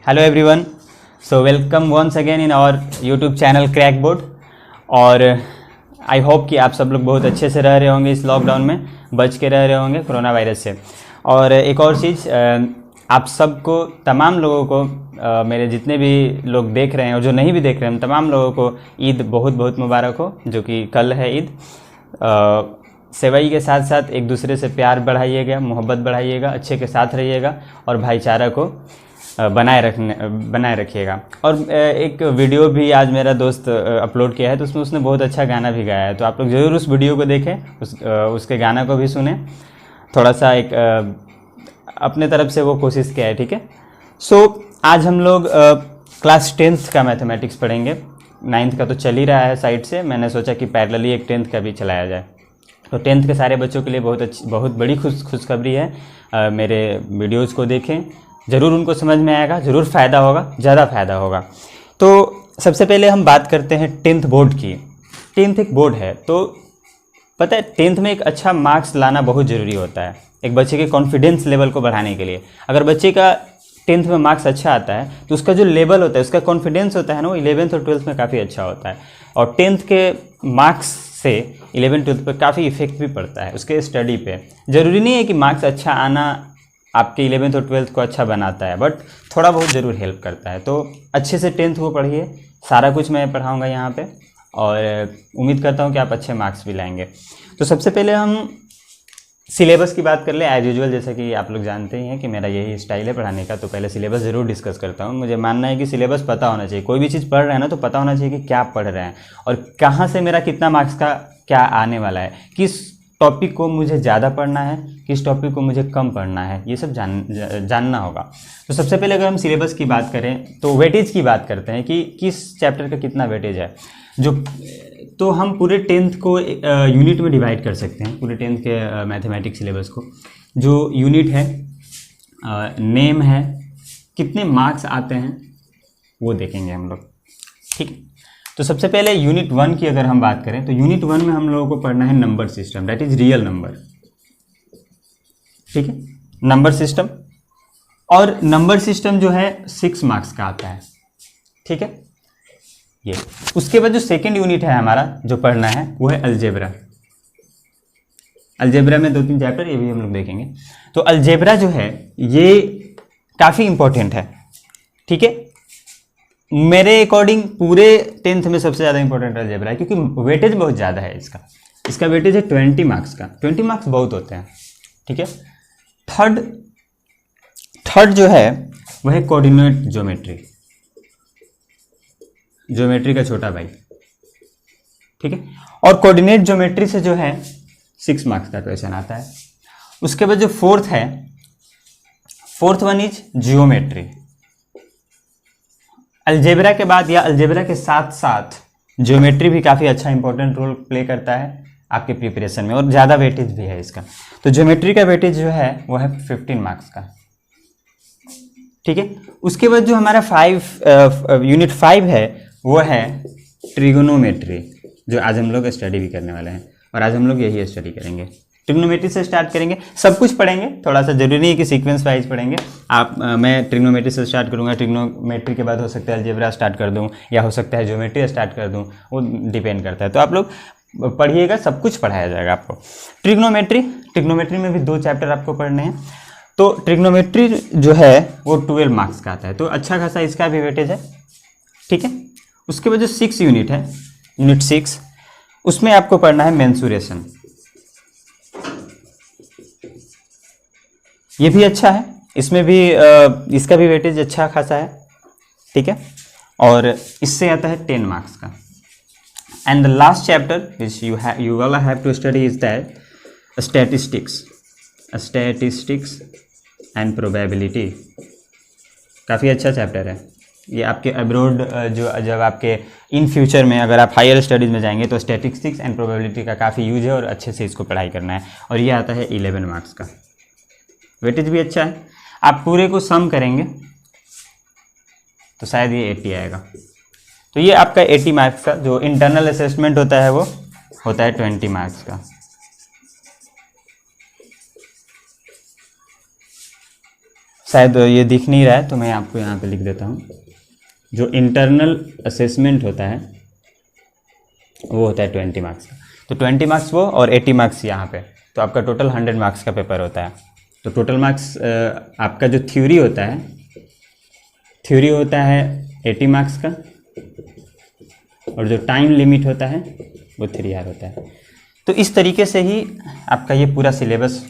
Hello everyone, so welcome once again in our YouTube channel crack board. और I hope कि आप सब लोग बहुत अच्छे से रह रहे होंगे, इस लॉकडाउन में बच के रह रहे होंगे कोरोना वायरस से। और एक और चीज़, आप सबको, तमाम लोगों को, मेरे जितने भी लोग देख रहे हैं और जो नहीं भी देख रहे हैं, तमाम लोगों को ईद बहुत बहुत मुबारक हो, जो कि कल है ईद। सेवई के साथ साथ एक दूसरे से प्यार बढ़ाइएगा, मोहब्बत बढ़ाइएगा, अच्छे के साथ रहिएगा और भाईचारा को बनाए रखिएगा। और एक वीडियो भी आज मेरा दोस्त अपलोड किया है, तो उसमें उसने बहुत अच्छा गाना भी गाया है, तो आप लोग ज़रूर उस वीडियो को देखें, उसके गाना को भी सुने। थोड़ा सा एक अपने तरफ से वो कोशिश किया है, ठीक है। सो आज हम लोग क्लास 10th का मैथमेटिक्स पढ़ेंगे। 9th का तो चल ही रहा है साइड से, मैंने सोचा कि पैरेलली एक 10th का भी चलाया जाए। तो 10th के सारे बच्चों के लिए बहुत बड़ी खुशखबरी है। मेरे वीडियोज़ को देखें, ज़रूर उनको समझ में आएगा, ज़रूर फ़ायदा होगा, ज़्यादा फ़ायदा होगा। तो सबसे पहले हम बात करते हैं 10th बोर्ड की। 10th एक बोर्ड है, तो पता है 10th में एक अच्छा मार्क्स लाना बहुत ज़रूरी होता है एक बच्चे के कॉन्फिडेंस लेवल को बढ़ाने के लिए। अगर बच्चे का 10th में मार्क्स अच्छा आता है तो उसका जो लेवल होता है, उसका कॉन्फिडेंस होता है ना, वो 11th और 12th में काफ़ी अच्छा होता है। और 10th के मार्क्स से 11th 12th पर काफ़ी इफेक्ट भी पड़ता है उसके स्टडी पे। ज़रूरी नहीं है कि मार्क्स अच्छा आना आपके 11th और 12th को अच्छा बनाता है, बट थोड़ा बहुत ज़रूर हेल्प करता है। तो अच्छे से 10th को पढ़िए, सारा कुछ मैं पढ़ाऊँगा यहाँ पे, और उम्मीद करता हूँ कि आप अच्छे मार्क्स भी लाएंगे। तो सबसे पहले हम सिलेबस की बात कर लें। एज यूजुअल, जैसा कि आप लोग जानते ही हैं कि मेरा यही स्टाइल है पढ़ाने का, तो पहले सिलेबस ज़रूर डिस्कस करता हूँ। मुझे मानना है कि सिलेबस पता होना चाहिए। कोई भी चीज़ पढ़ रहे हैं ना, तो पता होना चाहिए कि क्या पढ़ रहे हैं और कहाँ से मेरा कितना मार्क्स का क्या आने वाला है, किस टॉपिक को मुझे ज़्यादा पढ़ना है, किस टॉपिक को मुझे कम पढ़ना है, ये सब जानना होगा। तो सबसे पहले अगर हम सिलेबस की बात करें तो वेटेज की बात करते हैं कि किस चैप्टर का कितना वेटेज है। तो हम पूरे 10th को यूनिट में डिवाइड कर सकते हैं, पूरे 10th के मैथमेटिक्स सिलेबस को। जो यूनिट है, नेम है, कितने मार्क्स आते हैं, वो देखेंगे हम लोग, ठीक है। तो सबसे पहले यूनिट 1 की अगर हम बात करें तो यूनिट 1 में हम लोगों को पढ़ना है number system, that is real number, ठीक है, नंबर सिस्टम। और नंबर सिस्टम जो है 6 मार्क्स का आता है, ठीक है। ये उसके बाद जो सेकंड यूनिट है हमारा जो पढ़ना है वो है अलजेब्रा। अलजेब्रा में 2-3 चैप्टर, ये भी हम लोग देखेंगे। तो अलजेब्रा जो है ये काफ़ी इंपॉर्टेंट है, ठीक है। मेरे अकॉर्डिंग पूरे 10th में सबसे ज़्यादा इंपॉर्टेंट अलजेब्रा है, क्योंकि वेटेज बहुत ज़्यादा है इसका वेटेज है 20 मार्क्स का। 20 मार्क्स बहुत होते हैं, ठीक है। थर्ड जो है वह है कोऑर्डिनेट ज्योमेट्री का छोटा भाई, ठीक है। और कोऑर्डिनेट ज्योमेट्री से जो है 6 मार्क्स का क्वेश्चन आता है। उसके बाद जो fourth one is geometry. Algebra के बाद या अलजेब्रा के साथ साथ ज्योमेट्री भी काफ़ी अच्छा इंपॉर्टेंट रोल प्ले करता है आपके प्रिपरेशन में, और ज़्यादा वेटेज भी है इसका। तो ज्योमेट्री का वेटेज जो है वो है 15 मार्क्स का, ठीक है। उसके बाद जो हमारा यूनिट 5 है वो है ट्रिगोनोमेट्री, जो आज हम लोग स्टडी भी करने वाले हैं, और आज हम लोग यही स्टडी करेंगे। ट्रिग्नोमेट्री से स्टार्ट करेंगे, सब कुछ पढ़ेंगे, थोड़ा सा जरूरी नहीं है कि सीक्वेंस वाइज पढ़ेंगे। मैं ट्रिग्नोमेट्री से स्टार्ट करूंगा, ट्रिग्नोमेट्री के बाद हो सकता है अलजेब्रा स्टार्ट कर दूं, या हो सकता है ज्योमेट्री स्टार्ट कर दूं, वो डिपेंड करता है। तो आप लोग पढ़िएगा, सब कुछ पढ़ाया जाएगा आपको। ट्रिग्नोमेट्री में भी 2 चैप्टर आपको पढ़ने हैं। तो ट्रिग्नोमेट्री जो है वो 12 मार्क्स का आता है, तो अच्छा खासा इसका भी वेटेज है, ठीक है। उसके बाद जो 6 यूनिट है, यूनिट 6, उसमें आपको पढ़ना है मेंसुरेशन। ये भी अच्छा है, इसमें भी इसका भी वेटेज अच्छा खासा है, ठीक है। और इससे आता है 10 मार्क्स का। And the last chapter which you will have to study is that statistics and probability. काफ़ी अच्छा चैप्टर है ये। आपके अब्रॉड जब आपके इन फ्यूचर में अगर आप हायर स्टडीज़ में जाएंगे तो स्टैटिस्टिक्स एंड प्रोबेबिलिटी का काफ़ी यूज है, और अच्छे से इसको पढ़ाई करना है। और ये आता है 11 मार्क्स का, वेटेज भी अच्छा है। आप पूरे को सम करेंगे तो शायद ये 80 आएगा। तो ये आपका 80 मार्क्स का जो इंटरनल असेसमेंट होता है वो होता है 20 मार्क्स का। शायद ये दिख नहीं रहा है तो मैं आपको यहाँ पे लिख देता हूँ। जो इंटरनल असेसमेंट होता है वो होता है 20 मार्क्स का। तो 20 मार्क्स वो और 80 मार्क्स यहाँ पे, तो आपका टोटल 100 मार्क्स का पेपर होता है। तो टोटल मार्क्स आपका जो थ्योरी होता है 80 मार्क्स का, और जो टाइम लिमिट होता है वो 3 आवर होता है। तो इस तरीके से ही आपका ये पूरा सिलेबस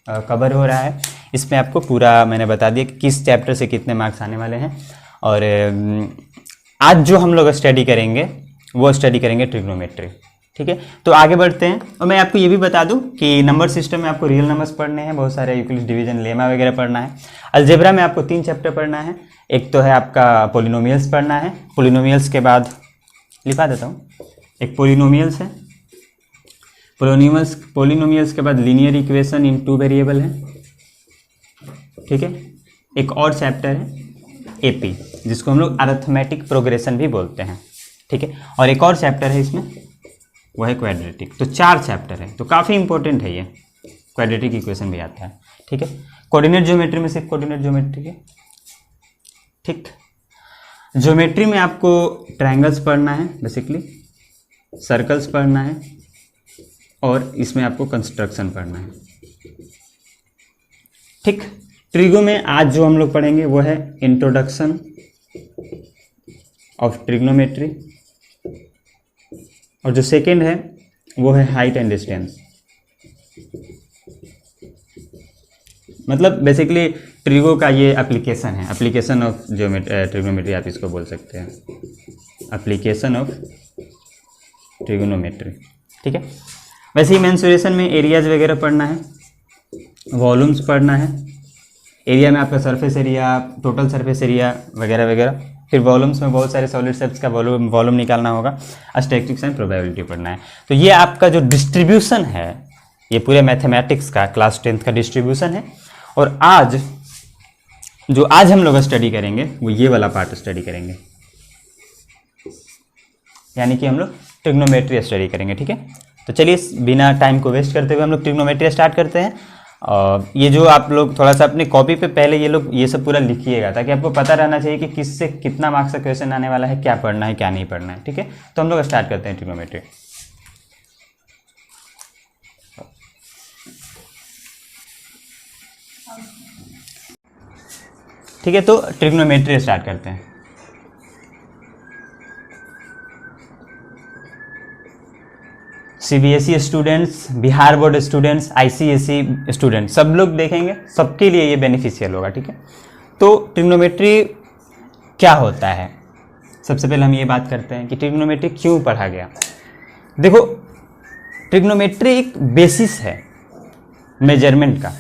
कवर हो रहा है। इसमें आपको पूरा मैंने बता दिया कि किस चैप्टर से कितने मार्क्स आने वाले हैं। और आज जो हम लोग स्टडी करेंगे वो स्टडी करेंगे ट्रिग्नोमेट्री, ठीक है। तो आगे बढ़ते हैं। और मैं आपको ये भी बता दूं कि नंबर सिस्टम में आपको रियल नंबर्स पढ़ने हैं, बहुत सारे यूक्लिड डिवीजन, लेमा वगैरह पढ़ना है। अलजेब्रा में आपको 3 चैप्टर पढ़ना है। एक तो है आपका पोलिनोमियल्स पढ़ना है। पोलिनोमियल्स के बाद लिखा देता हूँ, एक पोलिनोमियल्स है। पोलिनोमियल्स के बाद लीनियर इक्वेशन इन 2 वेरिएबल है, ठीक है। एक और चैप्टर है एपी, जिसको हम लोग अरिथमेटिक प्रोग्रेशन भी बोलते हैं, ठीक है। और एक और चैप्टर है इसमें, वो है क्वाड्रेटिक। तो 4 चैप्टर है, तो काफ़ी इंपॉर्टेंट है ये। क्वाड्रेटिक इक्वेशन भी आता है, ठीक है। कोऑर्डिनेट ज्योमेट्री में सिर्फ कोऑर्डिनेट ज्योमेट्री है, ठीक। ज्योमेट्री में आपको ट्रायंगल्स पढ़ना है, बेसिकली सर्कल्स पढ़ना है, और इसमें आपको कंस्ट्रक्शन पढ़ना है, ठीक। ट्रिगो में आज जो हम लोग पढ़ेंगे वो है इंट्रोडक्शन ऑफ ट्रिग्नोमेट्री, और जो सेकेंड है वो है हाइट एंड डिस्टेंस। मतलब बेसिकली ट्रिगो का ये एप्लीकेशन है, एप्लीकेशन ऑफ ट्रिग्नोमेट्री आप इसको बोल सकते हैं, एप्लीकेशन ऑफ ट्रिग्नोमेट्री, ठीक है। वैसे ही मेंसुरेशन में एरियाज वगैरह पढ़ना है, वॉल्यूम्स पढ़ना है। एरिया में आपका surface area, total surface area वगैरह वगैरह। फिर वॉल्यूम्स में बहुत सारे सॉलिड शेप्स का वॉल्यूम निकालना होगा। स्टैटिस्टिक्स एंड प्रोबेबिलिटी पढ़ना है। तो ये आपका जो डिस्ट्रीब्यूशन है, ये पूरे मैथमेटिक्स का क्लास 10th का डिस्ट्रीब्यूशन है। और आज हम लोग स्टडी करेंगे वो ये वाला पार्ट स्टडी करेंगे, यानी कि हम लोग ट्रिग्नोमेट्री स्टडी करेंगे, ठीक है। तो चलिए बिना टाइम को वेस्ट करते हुए हम लोग ट्रिग्नोमेट्री स्टार्ट करते हैं। ये जो आप लोग थोड़ा सा अपने कॉपी पे पहले ये सब पूरा लिखिएगा, ताकि आपको पता रहना चाहिए कि किससे कितना मार्क्स का क्वेश्चन आने वाला है, क्या पढ़ना है क्या नहीं पढ़ना है, ठीक है। तो हम लोग स्टार्ट करते हैं ट्रिग्नोमेट्री। ठीक है, तो ट्रिग्नोमेट्री स्टार्ट करते हैं। CBSE students, Bihar board students, ICSE students, सब लोग देखेंगे, सबके लिए ये बेनिफिशियल होगा, ठीक है। तो ट्रिग्नोमेट्री क्या होता है, सबसे पहले हम ये बात करते हैं कि ट्रिग्नोमेट्री क्यों पढ़ा गया। देखो, ट्रिग्नोमेट्री एक बेसिस है मेजरमेंट का।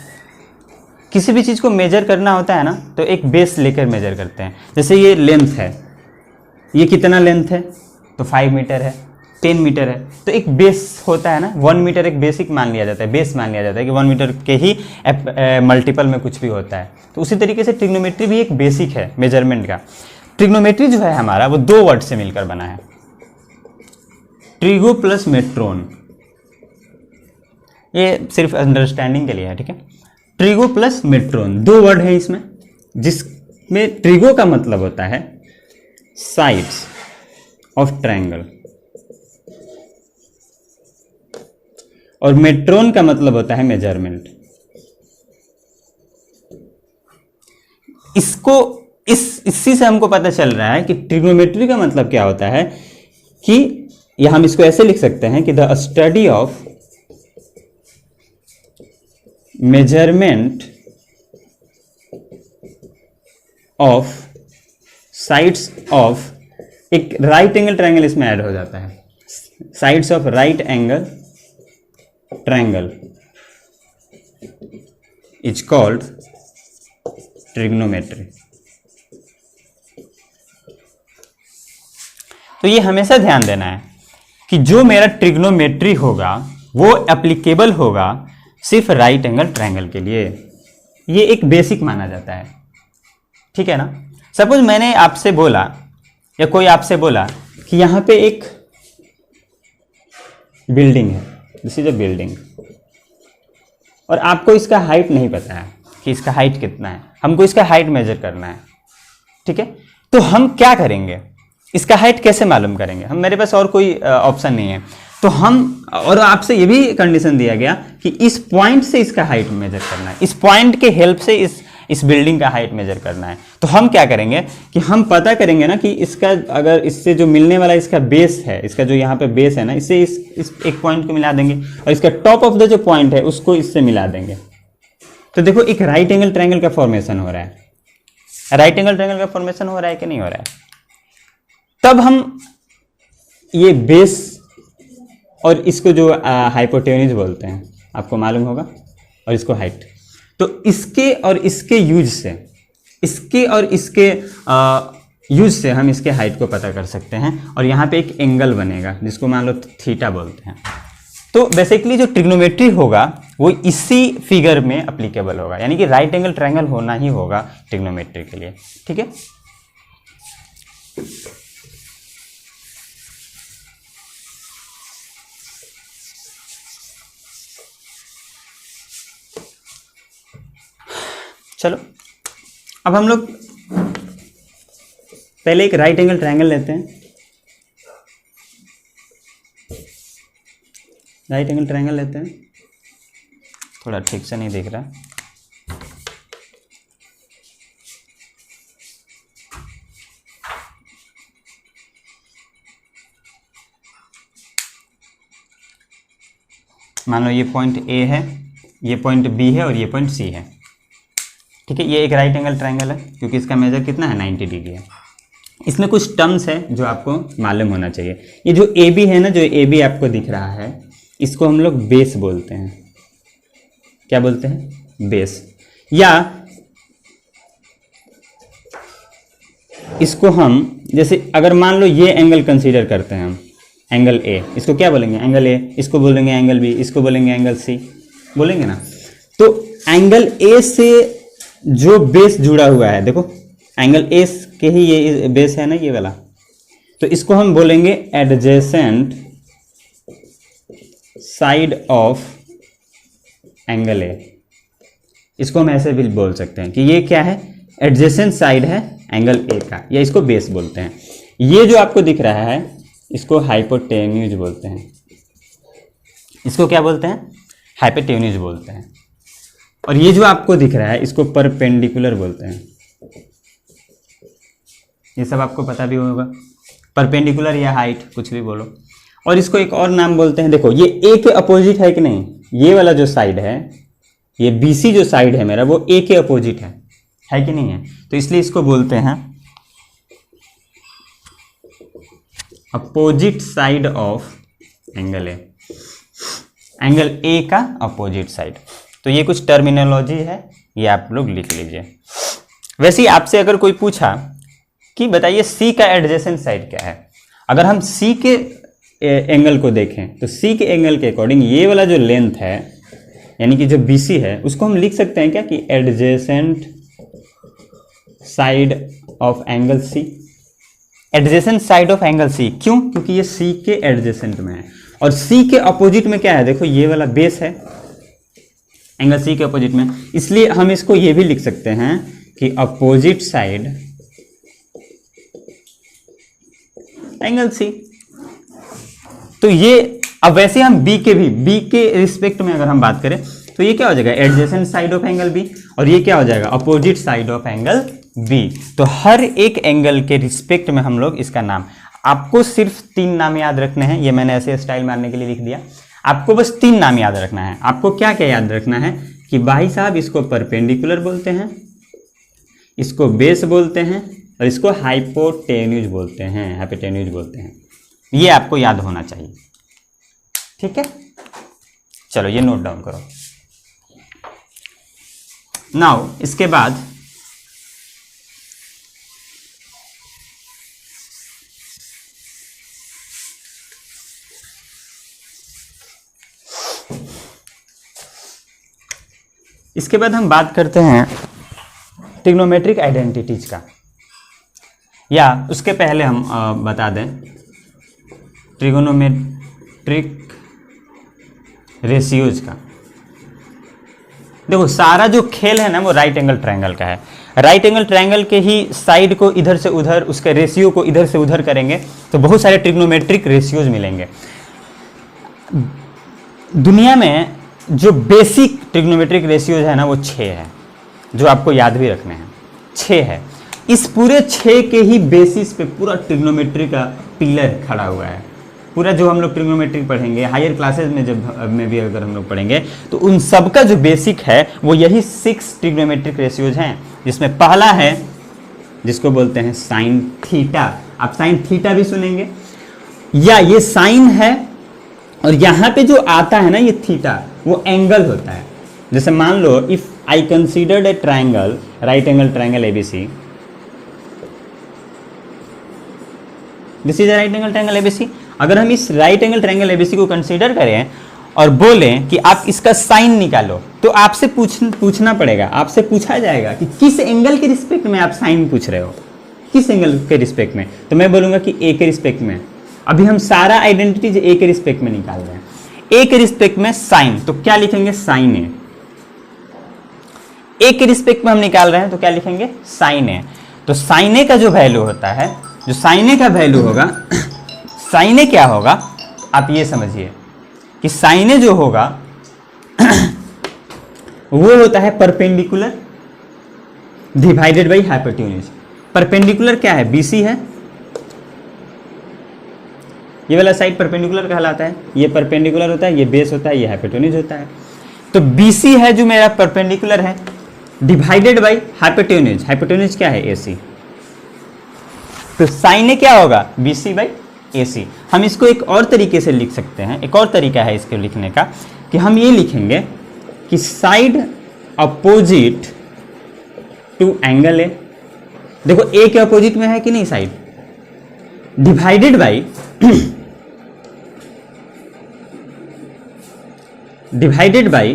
किसी भी चीज़ को मेजर करना होता है ना, तो एक बेस लेकर मेजर करते हैं। जैसे ये लेंथ है, ये कितना लेंथ है, तो 5 मीटर है, 10 मीटर है, तो एक बेस होता है ना। 1 मीटर एक बेसिक मान लिया जाता है, बेस मान लिया जाता है कि 1 मीटर के ही मल्टीपल में कुछ भी होता है। तो उसी तरीके से ट्रिग्नोमेट्री भी एक बेसिक है मेजरमेंट का। ट्रिग्नोमेट्री जो है हमारा, वो 2 वर्ड से मिलकर बना है, ट्रिगो प्लस मेट्रोन। ये सिर्फ अंडरस्टैंडिंग के लिए है, ठीक है। ट्रिगो प्लस मेट्रोन 2 वर्ड है इसमें, जिसमें ट्रिगो का मतलब होता है साइड्स ऑफ ट्रायंगल, और मेट्रोन का मतलब होता है मेजरमेंट। इसी से हमको पता चल रहा है कि ट्रिग्नोमेट्री का मतलब क्या होता है, कि यह हम इसको ऐसे लिख सकते हैं कि the study of measurement of sides of, एक राइट एंगल ट्रायंगल इसमें ऐड हो जाता है, sides of right angle triangle is called trigonometry. तो ये हमेशा ध्यान देना है कि जो मेरा ट्रिग्नोमेट्री होगा वो एप्लीकेबल होगा सिर्फ राइट एंगल ट्रायंगल के लिए। ये एक बेसिक माना जाता है, ठीक है ना। सपोज मैंने आपसे बोला, या कोई आपसे बोला कि यहाँ पे एक बिल्डिंग है, दिस इज अ बिल्डिंग, और आपको इसका हाइट नहीं पता है कि इसका हाइट कितना है, हमको इसका हाइट मेजर करना है, ठीक है। तो हम क्या करेंगे, इसका हाइट कैसे मालूम करेंगे, हम मेरे पास और कोई ऑप्शन नहीं है, तो हम, और आपसे ये भी कंडीशन दिया गया कि इस पॉइंट से इसका हाइट मेजर करना है, इस पॉइंट के हेल्प से इस बिल्डिंग का हाइट मेजर करना है। तो हम क्या करेंगे कि हम पता करेंगे ना कि इसका, अगर इससे जो मिलने वाला इसका बेस है, इसका जो यहाँ पे बेस है ना, इससे इस एक पॉइंट को मिला देंगे और इसका टॉप ऑफ द जो पॉइंट है उसको इससे मिला देंगे। तो देखो एक राइट एंगल ट्रायंगल का फॉर्मेशन हो रहा है, राइट एंगल ट्रायंगल का फॉर्मेशन हो रहा है कि नहीं हो रहा है। तब हम ये बेस और इसको जो हाइपोटेन्यूज बोलते हैं, आपको मालूम होगा, और इसको हाइट, तो इसके और इसके यूज से, इसके और इसके यूज से हम इसके हाइट को पता कर सकते हैं। और यहाँ पे एक एंगल बनेगा जिसको मान लो थीटा बोलते हैं। तो बेसिकली जो ट्रिग्नोमेट्री होगा वो इसी फिगर में अप्लीकेबल होगा, यानी कि राइट एंगल ट्रायंगल होना ही होगा ट्रिग्नोमेट्री के लिए, ठीक है। चलो अब हम लोग पहले एक राइट एंगल ट्रायंगल लेते हैं। राइट एंगल ट्रायंगल लेते हैं, थोड़ा ठीक से नहीं दिख रहा, मान लो ये पॉइंट ए है, ये पॉइंट बी है और ये पॉइंट सी है, ठीक है। ये एक राइट एंगल ट्रायंगल है क्योंकि इसका मेजर कितना है, 90 डिग्री है। इसमें कुछ टर्म्स है जो आपको मालूम होना चाहिए। ये जो ए बी है ना, जो ए बी आपको दिख रहा है, इसको हम लोग बेस बोलते हैं। क्या बोलते हैं, बेस। या इसको हम, जैसे अगर मान लो ये एंगल कंसीडर करते हैं हम, एंगल ए, इसको क्या बोलेंगे, एंगल ए, इसको बोलेंगे एंगल बी, इसको बोलेंगे एंगल सी, बोलेंगे ना। तो एंगल ए से जो बेस जुड़ा हुआ है, देखो एंगल ए के ही ये बेस है ना, ये वाला, तो इसको हम बोलेंगे adjacent side of angle A. इसको हम ऐसे भी बोल सकते हैं कि ये क्या है, एडजेसेंट साइड है एंगल ए का, या इसको बेस बोलते हैं। ये जो आपको दिख रहा है इसको हाइपोटेन्यूज बोलते हैं। इसको क्या बोलते हैं, हाइपोटेन्यूज बोलते हैं। और ये जो आपको दिख रहा है इसको परपेंडिकुलर बोलते हैं। ये सब आपको पता भी होगा, परपेंडिकुलर या हाइट, कुछ भी बोलो। और इसको एक और नाम बोलते हैं, देखो ये ए के अपोजिट है कि नहीं, ये वाला जो साइड है, ये बीसी जो साइड है मेरा, वो ए के अपोजिट है कि नहीं है। तो इसलिए इसको बोलते हैं opposite side of angle A, angle A का अपोजिट साइड। तो ये कुछ टर्मिनोलॉजी है, ये आप लोग लिख लीजिए। वैसे ही आपसे अगर कोई पूछा कि बताइए सी का एडजेसेंट साइड क्या है, अगर हम सी के एंगल को देखें तो सी के एंगल के अकॉर्डिंग ये वाला जो लेंथ है, यानी कि जो बीसी है, उसको हम लिख सकते हैं क्या कि adjacent side of angle C. Adjacent side of angle C, क्यों, क्योंकि ये सी के एडजेसेंट में है। और सी के अपोजिट में क्या है, देखो ये वाला बेस है एंगल सी के अपोजिट में, इसलिए हम इसको ये भी लिख सकते हैं कि अपोजिट साइड एंगल सी। तो ये, अब वैसे हम बी के रिस्पेक्ट में अगर हम बात करें तो ये क्या हो जाएगा, adjacent side of angle B, और ये क्या हो जाएगा, opposite side of angle B. तो हर एक एंगल के रिस्पेक्ट में हम लोग इसका नाम, आपको सिर्फ 3 नाम याद रखने हैं। ये मैंने ऐसे स्टाइल मारने के लिए लिख दिया, आपको बस 3 नाम याद रखना है। आपको क्या क्या याद रखना है कि भाई साहब इसको परपेंडिकुलर बोलते हैं, इसको बेस बोलते हैं, और इसको हाइपोटेन्यूज बोलते हैं, हाइपोटेन्यूज बोलते हैं। ये आपको याद होना चाहिए, ठीक है। चलो ये नोट डाउन करो। नाउ इसके बाद हम बात करते हैं ट्रिग्नोमेट्रिक आइडेंटिटीज का, या उसके पहले हम बता दें ट्रिगोनोमेट्रिक रेशियोज का। देखो सारा जो खेल है ना वो राइट एंगल ट्रायंगल का है। राइट एंगल ट्रायंगल के ही साइड को इधर से उधर, उसके रेशियो को इधर से उधर करेंगे तो बहुत सारे ट्रिग्नोमेट्रिक रेशियोज मिलेंगे। दुनिया में जो बेसिक ट्रिग्नोमेट्रिक रेशियोज है ना वो 6 है, जो आपको याद भी रखने हैं। 6 है। इस पूरे 6 के ही बेसिस पे पूरा ट्रिग्नोमेट्री का पिलर खड़ा हुआ है। पूरा जो हम लोग ट्रिग्नोमेट्रिक पढ़ेंगे हायर क्लासेस में, जब में भी अगर हम लोग पढ़ेंगे तो उन सब का जो बेसिक है वो यही 6 ट्रिग्नोमेट्रिक रेशियोज हैं, जिसमें पहला है जिसको बोलते हैं साइन थीटा। आप साइन थीटा भी सुनेंगे, या ये साइन है और यहाँ पे जो आता है ना ये थीटा, वो एंगल होता है। जैसे मान लो if I considered a triangle, right angle triangle ABC, this is right angle triangle ABC. अगर हम इस राइट एंगल ट्राइंगल एबीसी को कंसीडर करें और बोलें कि आप इसका साइन निकालो, तो आपसे पूछना पड़ेगा, आपसे पूछा जाएगा कि किस एंगल के रिस्पेक्ट में आप साइन पूछ रहे हो, किस एंगल के रिस्पेक्ट में। तो मैं बोलूंगा कि ए के रिस्पेक्ट में। अभी हम सारा आइडेंटिटी ए के रिस्पेक्ट में निकाल रहे हैं। ए के रिस्पेक्ट में साइन, तो क्या लिखेंगे साइन ए। ए के रिस्पेक्ट में हम निकाल रहे हैं तो क्या लिखेंगे साइन ए। तो साइन ए का जो वैल्यू होता है, जो साइन ए का वैल्यू होगा, साइन ए क्या होगा आप ये समझिए कि साइन ए जो होगा वो होता है perpendicular divided by hypotenuse. Perpendicular क्या है, बीसी है, ये वाला साइड परपेंडिकुलर कहलाता है, ये परपेंडिकुलर होता है, ये बेस होता है, ये हाइपोटेन्यूज होता है। तो बीसी है जो मेरा परपेंडिकुलर है, डिवाइडेड बाई हाइपोटेन्यूज। हाइपोटेन्यूज क्या है, एसी। तो साइन ए क्या होगा, बीसी बाई एसी। हम इसको एक और तरीके से लिख सकते हैं, एक और तरीका है इसको लिखने का कि हम ये लिखेंगे कि side opposite to angle A. देखो ए के अपोजिट में है कि नहीं side, divided by divided by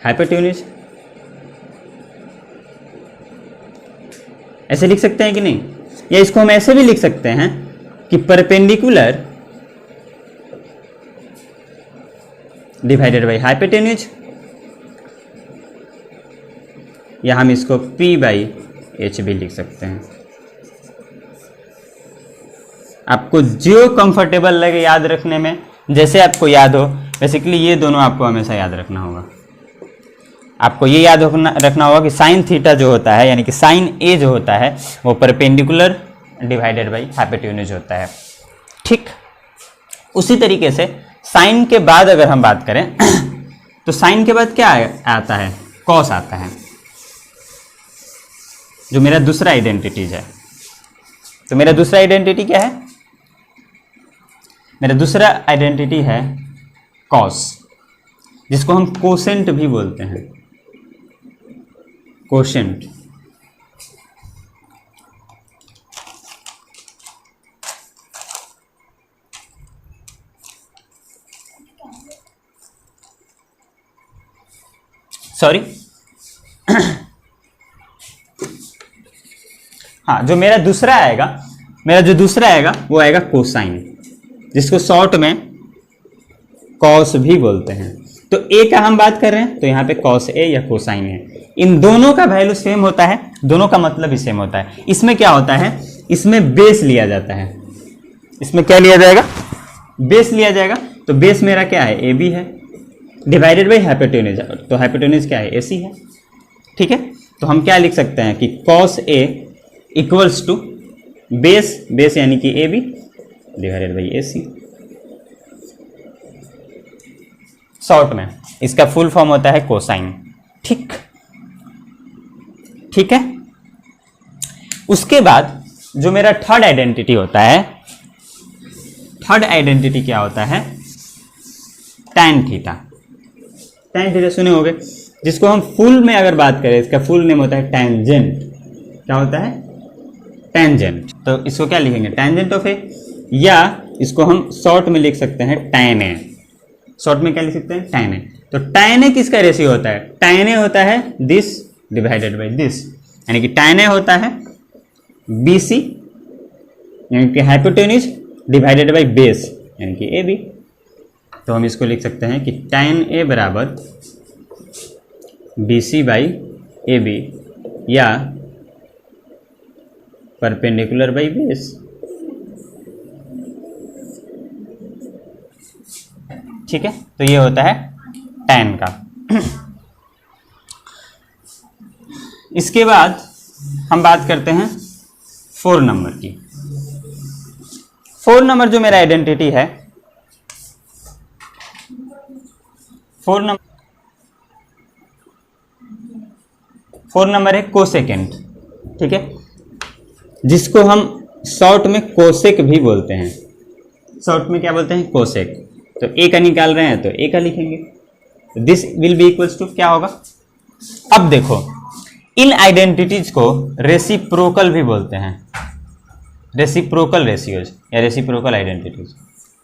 hypotenuse. ऐसे लिख सकते हैं कि नहीं, या इसको हम ऐसे भी लिख सकते हैं कि परपेंडिकुलर डिवाइडेड बाई हाइपोटेन्यूज, या हम इसको P बाई एच भी लिख सकते हैं। आपको जो कंफर्टेबल लगे याद रखने में, जैसे आपको याद हो, बेसिकली ये दोनों आपको हमेशा याद रखना होगा। आपको ये याद रखना होगा कि साइन थीटा जो होता है, यानी कि साइन ए जो होता है, वो परपेंडिकुलर डिवाइडेड बाई हाइपोटेन्यूज होता है। ठीक उसी तरीके से साइन के बाद अगर हम बात करें तो साइन के बाद क्या आता है, कॉस आता है, जो मेरा दूसरा आइडेंटिटीज है। तो मेरा दूसरा आइडेंटिटी क्या है, मेरा दूसरा आइडेंटिटी है कॉस, जिसको हम कोसेंट भी बोलते हैं, कोसेंट। सॉरी हाँ, जो मेरा दूसरा आएगा, मेरा जो दूसरा आएगा वो आएगा कोसाइन, जिसको शॉर्ट में कॉस भी बोलते हैं। तो ए का हम बात कर रहे हैं तो यहाँ पे कॉस ए या कोसाइन है। इन दोनों का वैल्यू सेम होता है, दोनों का मतलब भी सेम होता है। इसमें क्या होता है, इसमें बेस लिया जाता है। इसमें क्या लिया जाएगा, बेस लिया जाएगा। तो बेस मेरा क्या है, ए बी है, डिवाइडेड बाई हाइपोटेन्यूज। तो हाइपोटेन्यूज क्या है, ए सी है। ठीक है, तो हम क्या लिख सकते हैं कि cos A equals to base, base यानी कि A B divided by A C. Short में इसका फुल फॉर्म होता है कोसाइन। ठीक ठीक है। उसके बाद जो मेरा थर्ड आइडेंटिटी होता है, थर्ड आइडेंटिटी क्या होता है, टैन थीटा। टैन थीटा सुने होंगे, जिसको हम फुल में अगर बात करें, इसका फुल नेम होता है टेंजेंट। क्या होता है, टेंजेंट। तो इसको क्या लिखेंगे, टेंजेंट ऑफ ए, या इसको हम शॉर्ट में लिख सकते हैं टैन ए। शॉर्ट में क्या लिख सकते हैं, टैन ए। तो टैन ए किसका रेशियो होता है, टैन ए होता है दिस डिवाइडेड बाई दिस, यानी कि टैन ए होता है बी सी यानी कि हाइपोटेन्यूज डिवाइडेड बाई बेस यानी कि ए बी। तो हम इसको लिख सकते हैं कि टैन ए बराबर BC बाई AB या परपेंडिकुलर बाई बेस। ठीक है, तो ये होता है tan का। इसके बाद हम बात करते हैं 4 नंबर की। 4 नंबर जो मेरा आइडेंटिटी है, 4 नंबर है कोसेकेंट। ठीक है, जिसको हम शॉर्ट में कोसेक भी बोलते हैं। शॉर्ट में क्या बोलते हैं? कोसेक। तो ए का निकाल रहे हैं तो ए का लिखेंगे, this will be equals to क्या होगा? अब देखो, इन आइडेंटिटीज को रेसिप्रोकल भी बोलते हैं, रेसिप्रोकल रेशियोज या रेसिप्रोकल आइडेंटिटीज।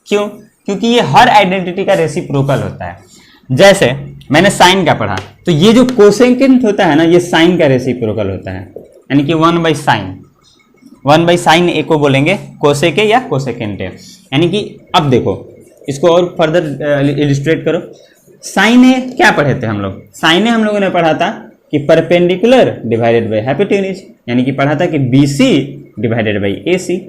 क्यों? क्योंकि ये हर आइडेंटिटी का रेसिप्रोकल होता है। जैसे मैंने साइन का पढ़ा, तो ये जो कोसेकेंट होता है ना, ये साइन का रेसिप्रोकल होता है, यानी कि 1/sin। 1/sin ए को बोलेंगे कोसेक या कोसेकेंट ए। यानी कि अब देखो, इसको और फर्दर इलिस्ट्रेट करो। साइन ए क्या पढ़े थे हम लोग? साइन ए हम लोगों ने पढ़ा था कि परपेंडिकुलर डिवाइडेड बाई हाइपोटेन्यूज, यानी कि पढ़ा था कि BC डिवाइडेड बाई AC।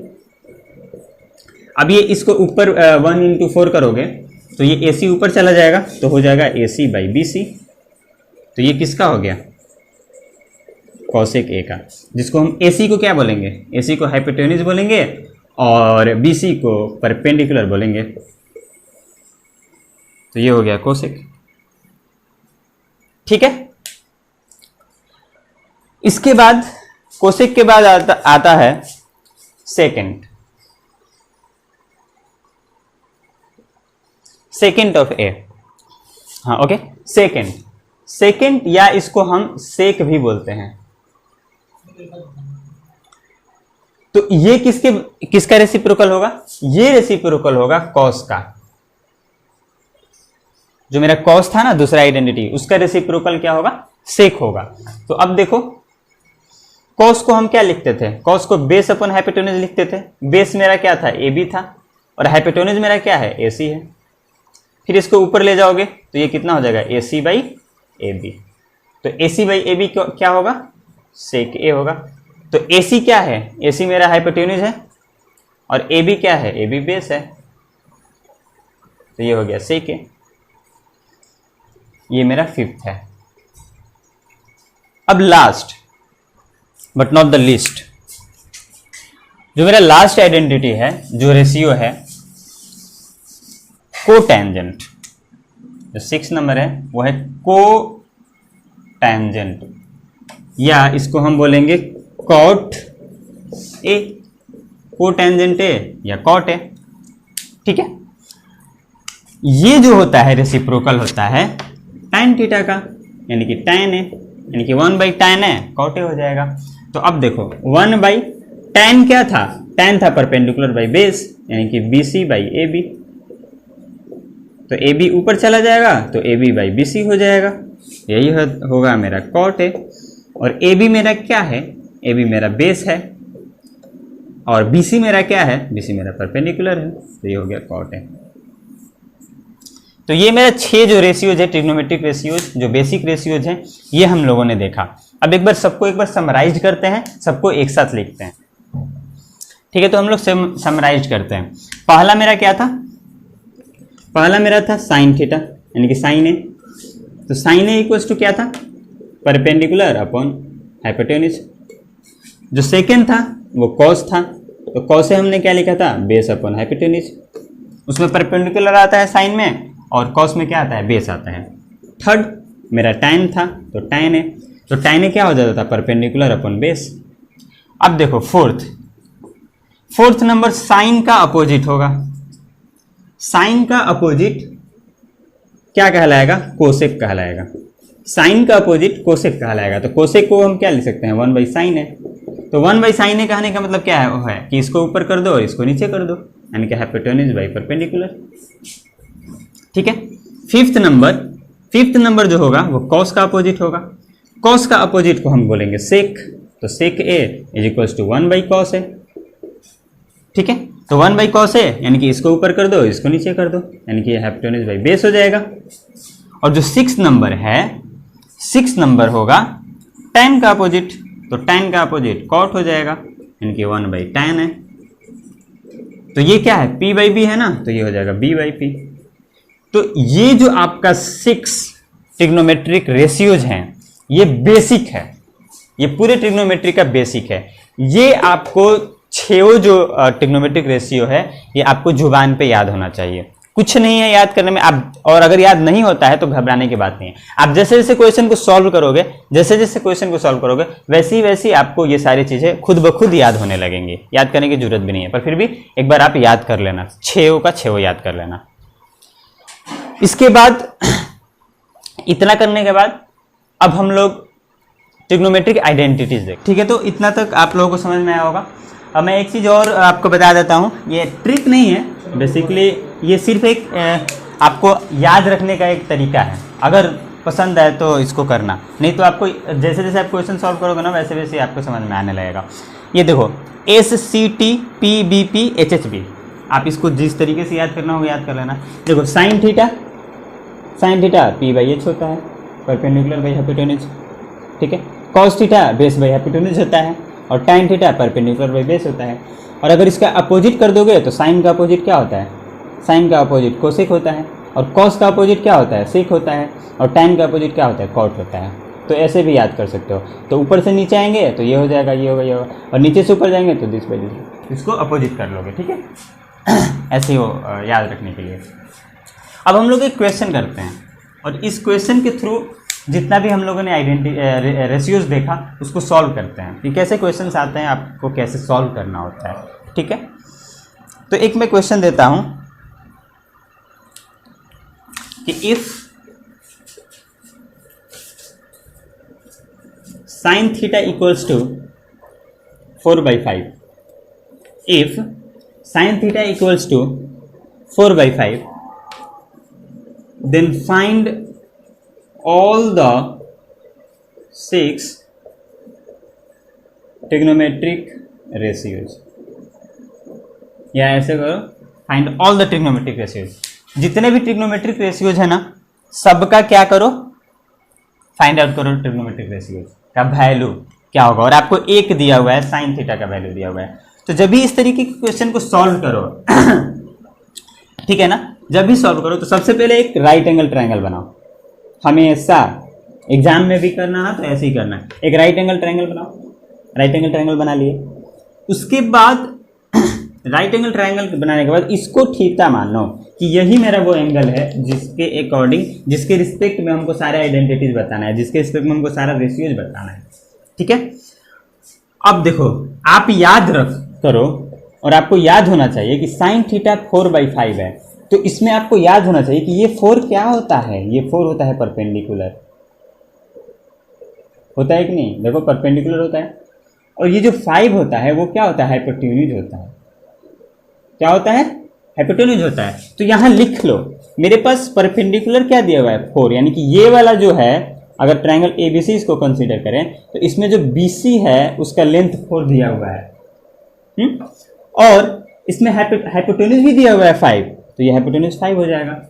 अब ये इसको ऊपर 1 into 4 करोगे तो ये AC ऊपर चला जाएगा, तो हो जाएगा AC बाई BC। तो ये किसका हो गया? कोसेक ए का, जिसको हम AC को क्या बोलेंगे? AC को हाइपोटेन्यूज बोलेंगे और BC को परपेंडिकुलर बोलेंगे। तो ये हो गया कोसेक। ठीक है, इसके बाद कोसेक के बाद आता है सेकेंट। सेकेंट ऑफ ए, हाँ ओके, सेकेंट। सेकेंट या इसको हम सेक भी बोलते हैं। तो ये किसका रेसिप्रोकल होगा? ये रेसिप्रोकल होगा कॉस का। जो मेरा कॉस था ना, दूसरा आइडेंटिटी, उसका रेसिप्रोकल क्या होगा? सेक होगा। तो अब देखो, कॉस को हम क्या लिखते थे? कॉस को बेस अपन हाइपोटेन्यूज लिखते थे। बेस मेरा क्या था? AB था, और हाइपोटेन्यूज मेरा क्या है? AC है। फिर इसको ऊपर ले जाओगे तो ये कितना हो जाएगा? AC by AB। तो AC बाई AB क्या होगा? सेक A होगा। तो AC क्या है? AC मेरा हाइपोटेन्यूज है, और AB क्या है? AB बेस है। तो ये हो गया सेक A। ये मेरा 5th है। अब last but not the least, जो मेरा लास्ट आइडेंटिटी है, जो रेशियो है, कोटेंजेंट। जो 6 नंबर है वो है कोटेंजेंट, या इसको हम बोलेंगे कॉट ए, कोटेंजेंट ए या कॉट ए। ठीक है, ये जो होता है रेसिप्रोकल होता है tan थीटा का, यानी कि tan ए, यानी कि 1/tan ए कॉट ए हो जाएगा। तो अब देखो, 1/tan क्या था? tan था परपेंडिकुलर बाई बेस, यानी कि BC बाई AB। तो AB ऊपर चला जाएगा तो AB बाई BC हो जाएगा। यही होगा मेरा कॉट ए। और AB मेरा क्या है? AB मेरा बेस है, और BC मेरा क्या है? BC मेरा परपेंडिकुलर है। तो ये हो गया कॉट ए। तो ये मेरा 6 जो रेशियोज है, ट्रिग्नोमेट्रिक रेशियोज, जो बेसिक रेशियोज हैं, ये हम लोगों ने देखा। अब एक बार समराइज करते हैं, सबको एक साथ लिखते हैं। ठीक है, तो हम लोग समराइज करते हैं। पहला मेरा क्या था? पहला मेरा था साइन थीटा, यानी कि साइन ए। तो साइन ए इक्वल्स टू क्या था? Perpendicular upon hypotenuse. जो सेकेंड था वो कॉस था, तो कॉस से हमने क्या लिखा था? Base upon hypotenuse. उसमें परपेंडिकुलर आता है साइन में, और कॉस में क्या आता है? बेस आता है। थर्ड मेरा tan था, तो tan है, तो tan है क्या हो जाता था? Perpendicular upon base. अब देखो फोर्थ नंबर साइन का अपोजिट होगा। साइन का अपोजिट क्या कहलाएगा? कोसेक कहलाएगा। साइन का अपोजिट कोसेक कहलाएगा। तो कोसेक को हम क्या लिख सकते हैं? 1/sin है। तो 1/sin है कहने का मतलब क्या है कि इसको ऊपर कर दो और इसको नीचे कर दो, यानी कि हाइपोटेन्यूज बाई परपेंडिकुलर। ठीक है, फिफ्थ नंबर जो होगा वो कॉस का अपोजिट होगा। कॉस का अपोजिट को हम बोलेंगे सेक। तो सेक ए इज इक्वल्स टू 1/cos ए। ठीक है, तो 1/cos ए, यानी कि इसको ऊपर कर दो, इसको नीचे कर दो, यानी कि हाइपोटेन्यूज बाई बेस हो जाएगा। और जो 6 नंबर है 6 नंबर होगा tan का अपोजिट, तो tan का अपोजिट cot हो जाएगा, इनकी 1/tan है। तो ये क्या है, p/b है ना, तो ये हो जाएगा b/p। तो ये जो आपका 6 ट्रिग्नोमेट्रिक रेशियोज हैं, ये बेसिक है, ये पूरे ट्रिग्नोमेट्री का बेसिक है। ये आपको 6 जो ट्रिग्नोमेट्रिक रेशियो है, ये आपको जुबान पे याद होना चाहिए, कुछ नहीं है याद करने में आप। और अगर याद नहीं होता है तो घबराने की बात नहीं है, आप जैसे जैसे क्वेश्चन को सॉल्व करोगे, जैसे जैसे क्वेश्चन को सॉल्व करोगे, वैसी वैसी आपको ये सारी चीजें खुद ब खुद याद होने लगेंगी, याद करने की जरूरत भी नहीं है। पर फिर भी एक बार आप याद कर लेना, 6 का 6 याद कर लेना। इसके बाद इतना करने के बाद अब हम लोग ट्रिग्नोमेट्रिक आइडेंटिटीज देख, ठीक है। तो इतना तक आप लोगों को समझ में आया होगा। अब मैं एक चीज़ और आपको बता देता हूँ, ये ट्रिक नहीं है, बेसिकली ये सिर्फ एक आपको याद रखने का एक तरीका है। अगर पसंद आए तो इसको करना, नहीं तो आपको जैसे जैसे आप क्वेश्चन सॉल्व करोगे ना, वैसे वैसे आपको समझ में आने लगेगा। ये देखो SCT PBP HHB, आप इसको जिस तरीके से याद करना होगा याद कर लेना। देखो साइन थीटा P/h होता है, परपेंडिकुलर बाई हाइपोटेन्यूज, ठीक है। Cos theta base by hypotenuse होता है, और tan theta perpendicular by base होता है। और अगर इसका अपोजिट कर दोगे तो साइन का अपोजिट क्या होता है, साइन का अपोजिट कोसेक होता है, और कॉस का अपोजिट क्या होता है, सेक होता है, और tan का अपोजिट क्या होता है, कॉट होता है। तो ऐसे भी याद कर सकते हो। तो ऊपर से नीचे आएंगे तो ये हो जाएगा, ये होगा, ये होगा, और नीचे से ऊपर जाएंगे तो दिस बाई दिस, इसको अपोजिट कर लोगे, ठीक है। ऐसे हो याद रखने के लिए। अब हम लोग एक क्वेश्चन करते हैं, और इस क्वेश्चन के थ्रू जितना भी हम लोगों ने रेशियोज देखा उसको सॉल्व करते हैं कि कैसे क्वेश्चंस आते हैं, आपको कैसे सॉल्व करना होता है, ठीक है। तो एक मैं क्वेश्चन देता हूं कि if sin theta equals to 4/5, if sin theta equals to 4/5, then find all the 6 trigonometric ratios, या ऐसे करो find all the trigonometric ratios, जितने भी ट्रिग्नोमेट्रिक रेशियोज है ना, सबका क्या करो, फाइंड आउट करो ट्रिग्नोमेट्रिक रेशियोज का वैल्यू क्या होगा। और आपको एक दिया हुआ है, साइन थीटा का वैल्यू दिया हुआ है। तो जब भी इस तरीके के क्वेश्चन को सॉल्व करो ठीक है ना, जब भी सॉल्व करो तो सबसे पहले एक राइट एंगल ट्रायंगल बनाओ। हमेशा एग्जाम में भी करना है तो ऐसे ही करना है, एक राइट एंगल ट्रायंगल बनाओ। राइट एंगल ट्रायंगल बना लिए, उसके बाद राइट एंगल ट्रायंगल बनाने के बाद इसको थीटा मान लो कि यही मेरा वो एंगल है जिसके अकॉर्डिंग, जिसके रिस्पेक्ट में हमको सारे आइडेंटिटीज बताना है, जिसके रिस्पेक्ट में हमको सारा रेशियोज बताना है, ठीक है। अब देखो आप याद रख करो, और आपको याद होना चाहिए कि साइन थीटा 4/5 है, तो इसमें आपको याद होना चाहिए कि ये 4 क्या होता है, ये 4 होता है परपेंडिकुलर, होता है कि नहीं, देखो परपेंडिकुलर होता है। और ये जो 5 होता है वो क्या होता है, हाइपोटेन्यूज होता है। क्या होता है, हाइपोटेन्यूज होता है। तो यहाँ लिख लो, मेरे पास परपेंडिकुलर क्या दिया हुआ है, 4, यानी कि ये वाला जो है, अगर ट्रायंगल ABC इसको कंसीडर करें तो इसमें जो BC है उसका लेंथ 4 दिया हुआ है, और इसमें हाइपोटेन्यूज भी दिया हुआ है 5, तो ये हाइपोटेन्यूज 5 हो जाएगा।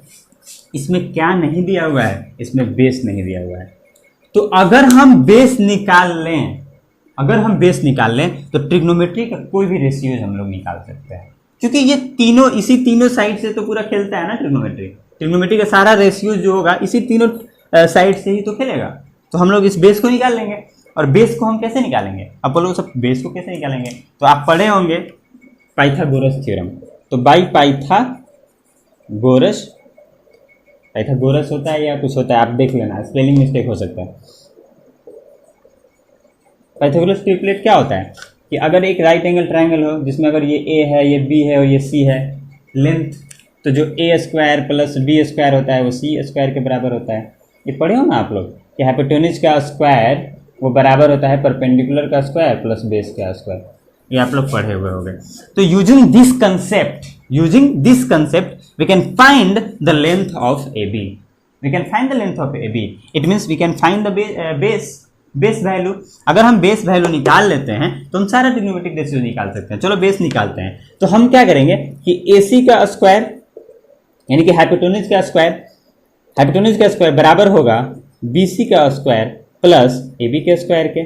इसमें क्या नहीं दिया हुआ है, इसमें बेस नहीं दिया हुआ है। तो अगर हम बेस निकाल लें, तो ट्रिग्नोमेट्री का कोई भी रेशियोज हम लोग निकाल सकते हैं, क्योंकि ये तीनों इसी तीनों साइड से तो पूरा खेलता है ना ट्रिग्नोमेट्री का सारा रेशियोज जो होगा इसी तीनों साइड से ही तो खेलेगा। तो हम लोग इस बेस को निकाल लेंगे। और बेस को हम कैसे निकालेंगे, आप बोलोगे सब बेस को कैसे निकालेंगे, तो आप पढ़े होंगे पाइथागोरस थ्योरम। तो बाई पाइथागोरस होता है या कुछ होता है, आप देख लेना, स्पेलिंग मिस्टेक हो सकता है। पाइथागोरस ट्रिपलेट क्या होता है कि अगर एक राइट एंगल ट्रायंगल हो जिसमें अगर ये A है, ये B है और ये C है, लेंथ तो जो A² प्लस B² होता है वो C² के बराबर होता है। ये पढ़े हो ना आप लोग कि हाइपोटेन्यूज का स्क्वायर वो बराबर होता है परपेंडिकुलर का स्क्वायर प्लस बेस का स्क्वायर, ये आप लोग पढ़े हुए होंगे। तो using this concept we can find the length of AB। It means we can find the base value. अगर हम बेस वैल्यू निकाल लेते हैं तो हम सारा ट्रिग्नोमेट्रिक रेशियो निकाल सकते हैं। चलो बेस निकालते हैं, तो हम क्या करेंगे कि AC का स्क्वायर यानी कि हाइपोटेन्यूज का स्क्वायर बराबर होगा BC का स्क्वायर प्लस AB के स्क्वायर के,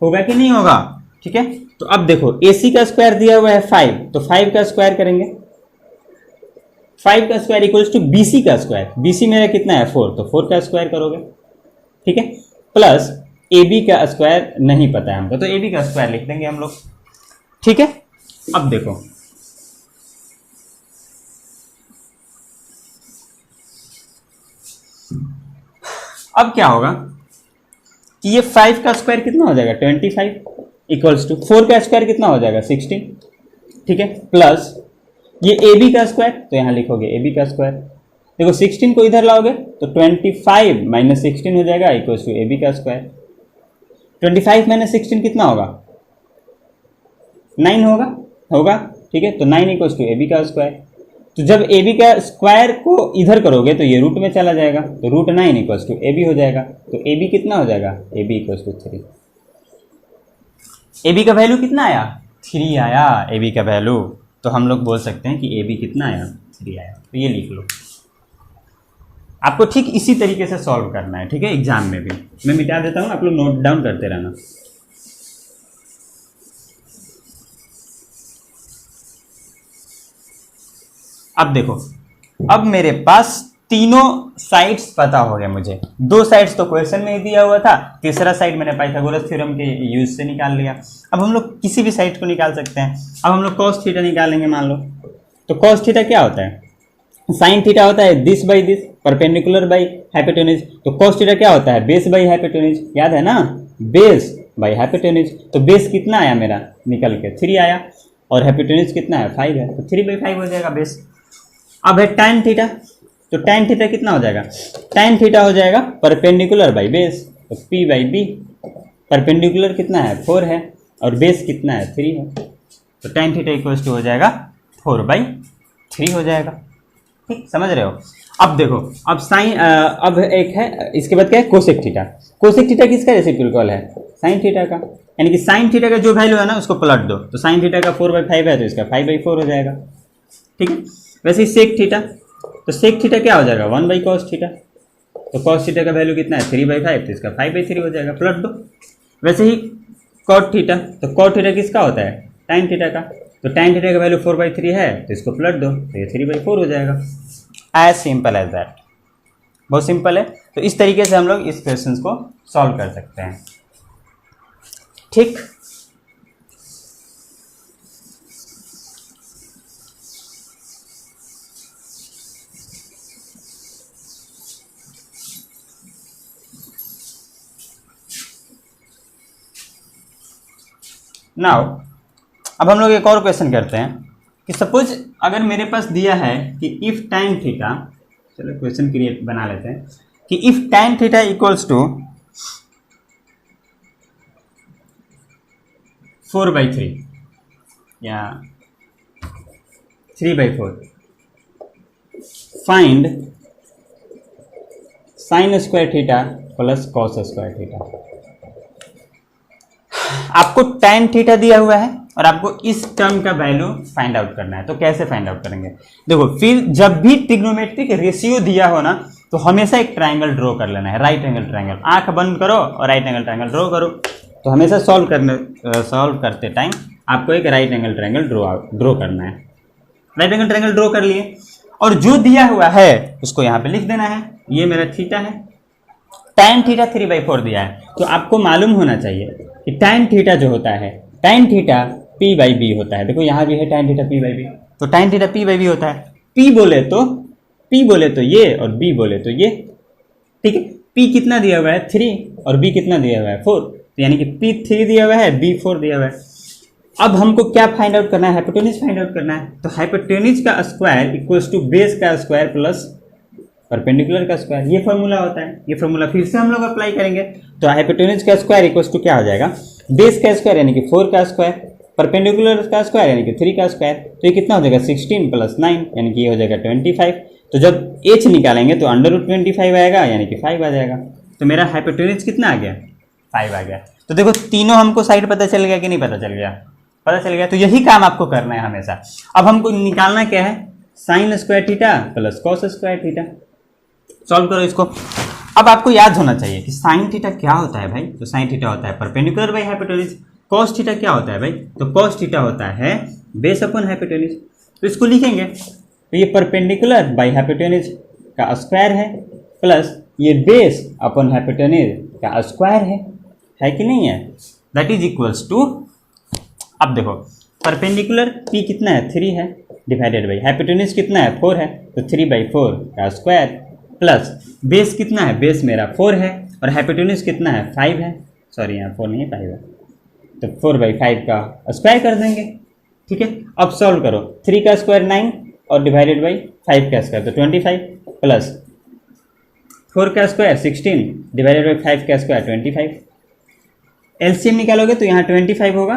होगा कि नहीं होगा? ठीक है, तो अब देखो AC का स्क्वायर दिया हुआ है 5, तो 5 का स्क्वायर करेंगे, 5 का स्क्वायर इक्वल्स टू BC का स्क्वायर, BC मेरा कितना है 4, तो 4 का स्क्वायर करोगे, ठीक है, प्लस AB का स्क्वायर नहीं पता है हमको, तो AB का स्क्वायर लिख देंगे हम लोग, ठीक है। अब देखो अब क्या होगा कि ये 5 का स्क्वायर कितना हो जाएगा 25 इक्वल्स टू 4 का स्क्वायर कितना हो जाएगा 16, ठीक है, प्लस ये AB का स्क्वायर, तो यहाँ लिखोगे AB का स्क्वायर, देखो 16 को इधर लाओगे तो 25 माइनस 16 हो जाएगा इक्वल्स टू AB का स्क्वायर, 25 माइनस 16 कितना होगा 9 होगा, ठीक है, तो 9 इक्वल्स टू AB का स्क्वायर, तो जब AB का स्क्वायर को इधर करोगे तो ये रूट में चला जाएगा, तो रूट 9 इक्वल्स टू AB हो जाएगा, तो AB कितना हो जाएगा AB इक्वल्स टू 3, AB का वैल्यू कितना आया 3 आया AB का वैल्यू, तो हम लोग बोल सकते हैं कि AB कितना आया 3 आया, तो ये लिख लो। आपको ठीक इसी तरीके से सॉल्व करना है, ठीक है, एग्जाम में भी मैं मिटा देता हूँ, आप लोग नोट डाउन करते रहना। अब देखो, अब मेरे पास तीनों साइड्स पता हो गया मुझे, 2 साइड्स तो क्वेश्चन में ही दिया हुआ था, तीसरा साइड मैंने पाइथागोरस थ्योरम के यूज से निकाल लिया। अब हम लोग किसी भी साइड को निकाल सकते हैं। अब हम लोग cos थीटा निकालेंगे मान लो, तो cos थीटा क्या होता है, sin थीटा होता है this by this, perpendicular by hypotenuse, तो cos थीटा क्या होता है बेस बाई हाइपोटेन्यूज, याद है ना, बेस बाई हाइपोटेन्यूज, तो बेस कितना आया मेरा निकल के 3 आया, और हाइपोटेन्यूज कितना है 5 है, तो 3/5 हो जाएगा बेस। अब है tan थीटा, तो tan थीटा कितना हो जाएगा, tan थीटा हो जाएगा परपेंडिकुलर बाई बेस, तो P बाई बी, परपेंडिकुलर कितना है 4 है और बेस कितना है 3 है, तो tan थीटा इक्वल्स टू हो जाएगा 4/3 हो जाएगा, ठीक, समझ रहे हो। अब देखो, अब साइन, अब एक है, इसके बाद क्या है कोसेक थीटा, कोसेक थीटा किसका रेसिप्रोकल है साइन थीटा का, यानी कि साइन थीटा का जो वैल्यू है ना उसको पलट दो, तो साइन थीटा का 4/5 है तो इसका 5/4 हो जाएगा, ठीक है। वैसे ही सेक थीटा, तो सेक थीटा क्या हो जाएगा 1/cos थीटा, तो cos थीटा का वैल्यू कितना है 3/5, तो इसका 5/3 हो जाएगा, पलट दो। वैसे ही cot थीटा, तो cot थीटा किसका होता है tan थीटा का, तो tan थीटा का वैल्यू 4/3 है तो इसको पलट दो, तो ये 3/4 हो जाएगा, एज सिंपल एज दैट, बहुत सिंपल है। तो इस तरीके से हम लोग इस क्वेश्चन को सॉल्व कर सकते हैं, ठीक। नाउ अब हम लोग एक और क्वेश्चन करते हैं कि सपोज अगर मेरे पास दिया है कि इफ tan थीटा, चलो क्वेश्चन क्रिएट बना लेते हैं कि if tan theta equals to 4/3 या 3/4, find sine square theta plus cos square theta. आपको tan थीटा दिया हुआ है और आपको इस टर्म का वैल्यू फाइंड आउट करना है, तो कैसे फाइंड आउट करेंगे, देखो फिर जब भी ट्रिग्नोमेट्रिक रेशियो दिया हो ना तो हमेशा एक ट्रायंगल ड्रॉ कर लेना है, राइट एंगल ट्रायंगल, आंख बंद करो और राइट एंगल ट्रायंगल ड्रॉ करो, तो हमेशा सॉल्व करते टाइम आपको एक राइट एंगल ट्रायंगल ड्रॉ करना है। राइट एंगल ट्रायंगल ड्रॉ कर लिए और जो दिया हुआ है उसको यहाँ पे लिख देना है, ये मेरा थीटा है, tan थीटा 3/4 दिया है, तो आपको मालूम होना चाहिए कि tan थीटा जो होता है tan थीटा P/B होता है, देखो यहाँ भी है tan थीटा P/B, तो tan थीटा P/B होता है, P बोले तो ये और B बोले तो ये, ठीक है। P कितना दिया हुआ है 3 और B कितना दिया हुआ है 4, तो यानी कि P 3 दिया हुआ है B 4 दिया हुआ है। अब हमको क्या फाइंड आउट करना है, हाइपोटेन्यूज फाइंड आउट करना है, तो हाइपोटेन्यूज का स्क्वायर इक्वल्स टू बेस का स्क्वायर प्लस परपेंडिकुलर का स्क्वायर, ये फॉर्मूला होता है, ये फॉर्मूला फिर से हम लोग अप्लाई करेंगे, तो हाइपोटेन्यूज का स्क्वायर इक्वल्स टू क्या हो जाएगा बेस का स्क्वायर यानी कि 4 का स्क्वायर, परपेंडिकुलर का स्क्वायर यानी कि 3 का स्क्वायर, तो ये कितना हो जाएगा 16 + 9 यानी कि ये हो जाएगा 25, तो जब h निकालेंगे तो √25 आएगा यानी कि 5 आ जाएगा, तो मेरा हाइपोटेन्यूज कितना आ गया 5 आ गया। तो देखो तीनों हमको साइड पता चल गया कि नहीं पता चल गया, पता चल गया, तो यही काम आपको करना है हमेशा। अब हमको निकालना क्या है sign square theta plus cos square theta, solve करो इसको। अब आपको याद होना चाहिए कि साइन थीटा क्या होता है भाई, तो साइन थीटा होता है perpendicular by hypotenuse. Cos theta क्या होता है भाई, तो कॉस थीटा होता है बेस अपॉन हाइपोटेन्यूज। तो इसको लिखेंगे तो ये परपेंडिकुलर बाई हाइपोटेन्यूज का स्क्वायर है प्लस ये बेस अपॉन हाइपोटेन्यूज का स्क्वायर है कि नहीं है, दैट इज इक्वल्स टू, अब देखो परपेंडिकुलर p कितना है 3 है डिवाइडेड बाई हाइपोटेन्यूज कितना है 4 है, तो 3/4 का स्क्वायर प्लस बेस कितना है, बेस मेरा 4 है और हाइपोटेन्यूज कितना है 5 है, सॉरी यहाँ 4 नहीं 5 है, तो 4/5 का स्क्वायर कर देंगे। ठीक है, अब सॉल्व करो, 3 का स्क्वायर 9 और डिवाइडेड बाई 5 का स्क्वायर तो 25 प्लस 4 का स्क्वायर 16 डिवाइडेड बाई 5 का स्क्वायर 25। एलसीएम निकालोगे तो यहाँ 25 होगा,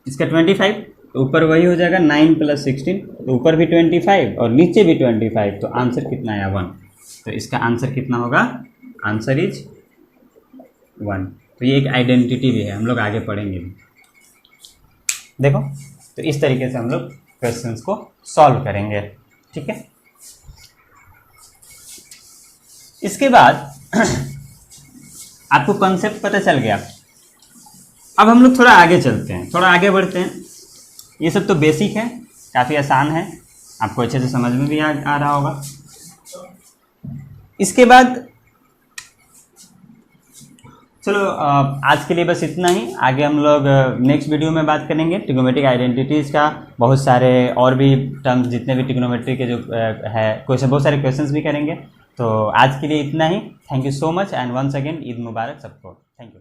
इसका 25, तो ऊपर वही हो जाएगा 9 + 16, तो ऊपर भी 25 और नीचे भी 25, तो आंसर कितना आया 1। तो इसका आंसर कितना होगा, आंसर इज 1। तो ये एक आइडेंटिटी भी है, हम लोग आगे पढ़ेंगे भी। देखो तो इस तरीके से हम लोग क्वेश्चंस को सॉल्व करेंगे। ठीक है, इसके बाद आपको कॉन्सेप्ट पता चल गया। अब हम लोग थोड़ा आगे चलते हैं, थोड़ा आगे बढ़ते हैं। ये सब तो बेसिक है, काफ़ी आसान है, आपको अच्छे से समझ में भी आ रहा होगा। इसके बाद चलो आज के लिए बस इतना ही। आगे हम लोग नेक्स्ट वीडियो में बात करेंगे ट्रिग्नोमेट्रिक आइडेंटिटीज़ का, बहुत सारे और भी टर्म्स जितने भी ट्रिग्नोमेट्री के जो है क्वेश्चन, बहुत सारे क्वेश्चंस भी करेंगे। तो आज के लिए इतना ही। Thank you so much and once again Eid मुबारक सबको। Thank you.